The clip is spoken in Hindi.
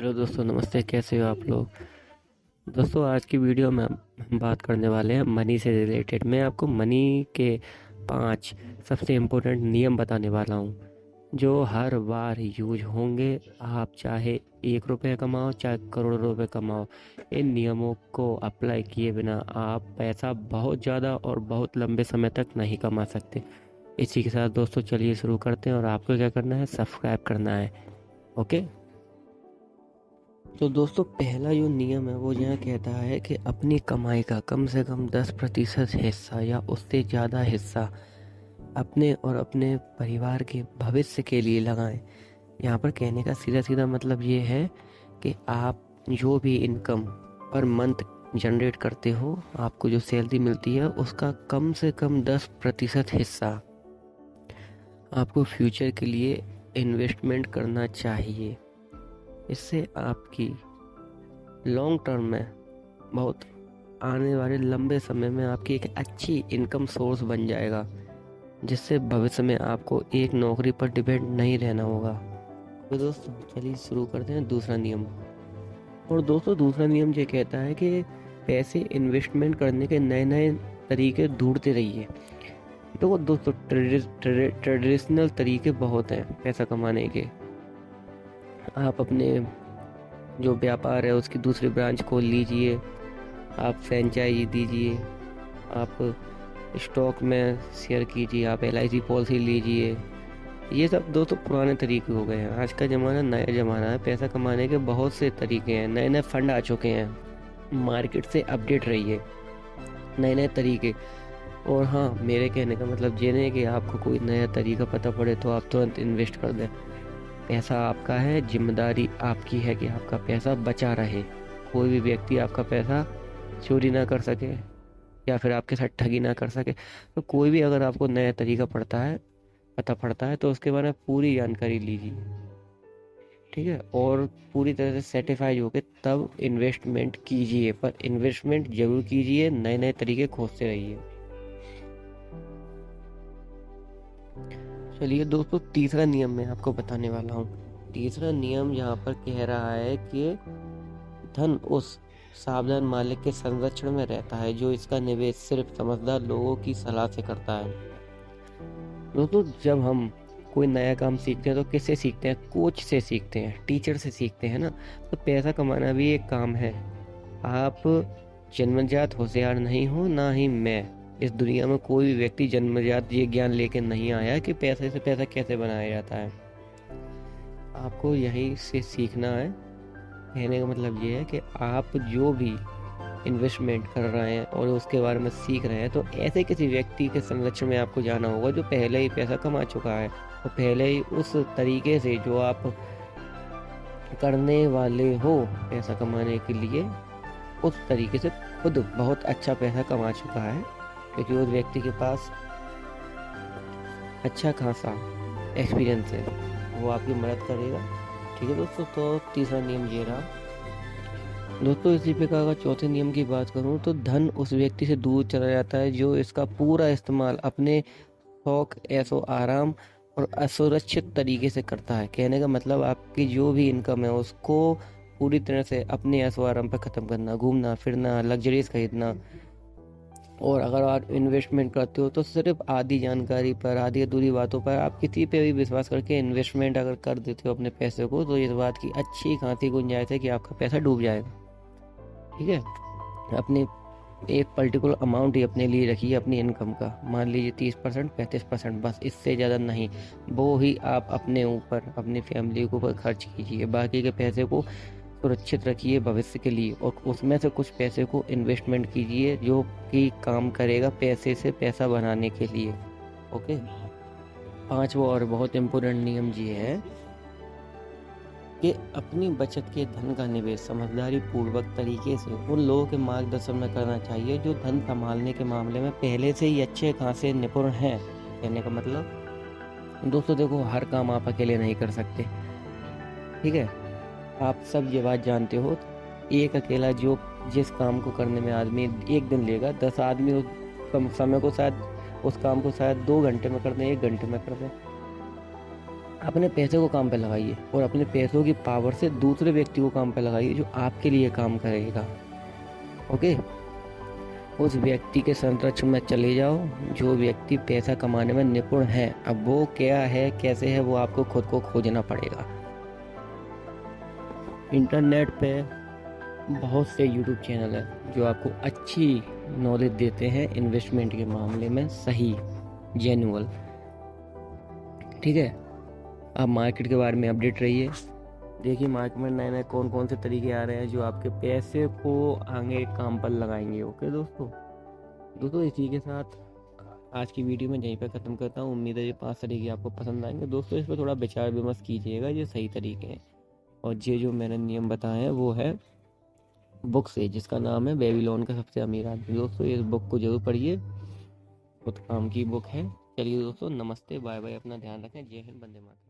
हेलो दोस्तों, नमस्ते। कैसे हो आप लोग? दोस्तों, आज की वीडियो में हम बात करने वाले हैं मनी से रिलेटेड। मैं आपको मनी के 5 सबसे इम्पोर्टेंट नियम बताने वाला हूँ जो हर बार यूज होंगे। आप चाहे 1 रुपये कमाओ चाहे करोड़ रुपए कमाओ, इन नियमों को अप्लाई किए बिना आप पैसा बहुत ज़्यादा और बहुत लंबे समय तक नहीं कमा सकते। इसी के साथ दोस्तों चलिए शुरू करते हैं। और आपको क्या करना है, सब्सक्राइब करना है। ओके। तो दोस्तों, पहला जो नियम है वो यहाँ कहता है कि अपनी कमाई का कम से कम 10% हिस्सा या उससे ज़्यादा हिस्सा अपने और अपने परिवार के भविष्य के लिए लगाएं। यहाँ पर कहने का सीधा सीधा मतलब ये है कि आप जो भी इनकम पर मंथ जनरेट करते हो, आपको जो सैलरी मिलती है उसका कम से कम 10% हिस्सा आपको फ्यूचर के लिए इन्वेस्टमेंट करना चाहिए। इससे आपकी लॉन्ग टर्म में बहुत आने वाले लंबे समय में आपकी एक अच्छी इनकम सोर्स बन जाएगा, जिससे भविष्य में आपको एक नौकरी पर डिपेंड नहीं रहना होगा। तो दोस्तों चलिए शुरू करते हैं दूसरा नियम। और दोस्तों, दूसरा नियम ये कहता है कि पैसे इन्वेस्टमेंट करने के नए नए तरीके ढूंढते रहिए। तो दोस्तों, ट्रेडिशनल तरीके बहुत हैं पैसा कमाने के। आप अपने जो व्यापार है उसकी दूसरी ब्रांच खोल लीजिए, आप फ्रेंचाइजी दीजिए, आप स्टॉक में शेयर कीजिए, आप LIC पॉलिसी लीजिए। ये सब दोस्तों पुराने तरीके हो गए हैं। आज का ज़माना नया ज़माना है। पैसा कमाने के बहुत से तरीके हैं, नए नए फंड आ चुके हैं। मार्केट से अपडेट रहिए, नए नए तरीके। और हाँ, मेरे कहने का मतलब ये नहीं कि आपको कोई नया तरीका पता पड़े तो आप तुरंत इन्वेस्ट कर दें। पैसा आपका है, जिम्मेदारी आपकी है कि आपका पैसा बचा रहे। कोई भी व्यक्ति आपका पैसा चोरी ना कर सके या फिर आपके साथ ठगी ना कर सके। तो कोई भी अगर आपको नया तरीका पता पड़ता है तो उसके बारे में पूरी जानकारी लीजिए, ठीक है। और पूरी तरह से सेटिस्फाइड होकर तब इन्वेस्टमेंट कीजिए। पर इन्वेस्टमेंट जरूर कीजिए, नए नए तरीके खोजते रहिए। चलिए दोस्तों, तीसरा नियम मैं आपको बताने वाला हूँ। तीसरा नियम यहाँ पर कह रहा है कि धन उस सावधान मालिक के संरक्षण में रहता है जो इसका निवेश सिर्फ समझदार लोगों की सलाह से करता है। दोस्तों, जब हम कोई नया काम सीखते हैं तो किससे सीखते हैं? कोच से सीखते हैं, टीचर से सीखते हैं ना। तो पैसा कमाना भी एक काम है। आप जन्मजात होशियार नहीं हो, ना ही मैं। इस दुनिया में कोई भी व्यक्ति जन्मजात ये ज्ञान लेके नहीं आया कि पैसे से पैसा कैसे बनाया जाता है। आपको यहीं से सीखना है। कहने का मतलब ये है कि आप जो भी इन्वेस्टमेंट कर रहे हैं और उसके बारे में सीख रहे हैं, तो ऐसे किसी व्यक्ति के संरक्षण में आपको जाना होगा जो पहले ही पैसा कमा चुका है और पहले ही उस तरीके से जो आप करने वाले हो पैसा कमाने के लिए, उस तरीके से खुद बहुत अच्छा पैसा कमा चुका है, क्योंकि उस व्यक्ति के पास अच्छा खासा एक्सपीरियंस है। वो आपकी मदद करेगा, ठीक है दोस्तों। तो तीसरा नियम ये रहा दोस्तों। इसी प्रकार का चौथे नियम की बात करूं तो धन उस व्यक्ति से दूर चला जाता है जो इसका पूरा इस्तेमाल अपने शौक, ऐशो आराम और असुरक्षित तरीके से करता है। कहने का मतलब आपकी जो भी इनकम है उसको पूरी तरह से अपने ऐशो आराम पर ख़त्म करना, घूमना फिरना, लग्जरीज खरीदना। और अगर आप इन्वेस्टमेंट करते हो तो सिर्फ आधी जानकारी पर, आधी अधूरी बातों पर आप किसी पे भी विश्वास करके इन्वेस्टमेंट अगर कर देते हो अपने पैसे को, तो इस बात की अच्छी खासी गुंजाइश है कि आपका पैसा डूब जाएगा, ठीक है। अपनी एक पर्टिकुलर अमाउंट ही अपने लिए रखिए अपनी इनकम का। मान लीजिए 30%, 35%, बस इससे ज़्यादा नहीं। वो ही आप अपने ऊपर, अपनी फैमिली के ऊपर खर्च कीजिए। बाकी के पैसे को सुरक्षित रखिए भविष्य के लिए, और उसमें से कुछ पैसे को इन्वेस्टमेंट कीजिए जो कि काम करेगा पैसे से पैसा बनाने के लिए। ओके। पांचवा और बहुत इम्पोर्टेंट नियम ये है कि अपनी बचत के धन का निवेश समझदारी पूर्वक तरीके से उन लोगों के मार्गदर्शन में करना चाहिए जो धन संभालने के मामले में पहले से ही अच्छे खासे निपुण हैं। कहने का मतलब दोस्तों देखो, हर काम आप अकेले नहीं कर सकते, ठीक है। आप सब ये बात जानते हो। एक अकेला जो जिस काम को करने में आदमी 1 दिन लेगा, 10 आदमी उस समय को शायद, उस काम को शायद 2 घंटे में कर दें, 1 घंटे में कर दें। अपने पैसे को काम पे लगाइए और अपने पैसों की पावर से दूसरे व्यक्ति को काम पे लगाइए जो आपके लिए काम करेगा। ओके, उस व्यक्ति के संरक्षण में चले जाओ जो व्यक्ति पैसा कमाने में निपुण है। अब वो क्या है, कैसे है, वो आपको खुद को खोजना पड़ेगा। इंटरनेट पे बहुत से यूट्यूब चैनल है जो आपको अच्छी नॉलेज देते हैं इन्वेस्टमेंट के मामले में, सही, जेन्युइन। ठीक है, आप मार्केट के बारे में अपडेट रहिए। देखिए मार्केट में नए नए कौन कौन से तरीके आ रहे हैं जो आपके पैसे को आगे काम पर लगाएंगे। ओके दोस्तों इसी के साथ आज की वीडियो में यहीं पर ख़त्म करता हूँ। उम्मीद है ये 5 तरीके आपको पसंद आएंगे। दोस्तों इस पर थोड़ा विचार विमर्श कीजिएगा, ये सही तरीके हैं। और ये जो मैंने नियम बताए हैं वो है बुक से, जिसका नाम है बेबीलोन का सबसे अमीर आदमी। दोस्तों इस बुक को जरूर पढ़िए, बहुत काम की बुक है। चलिए दोस्तों, नमस्ते, बाय बाय, अपना ध्यान रखें। जय हिंद, वंदे मातरम।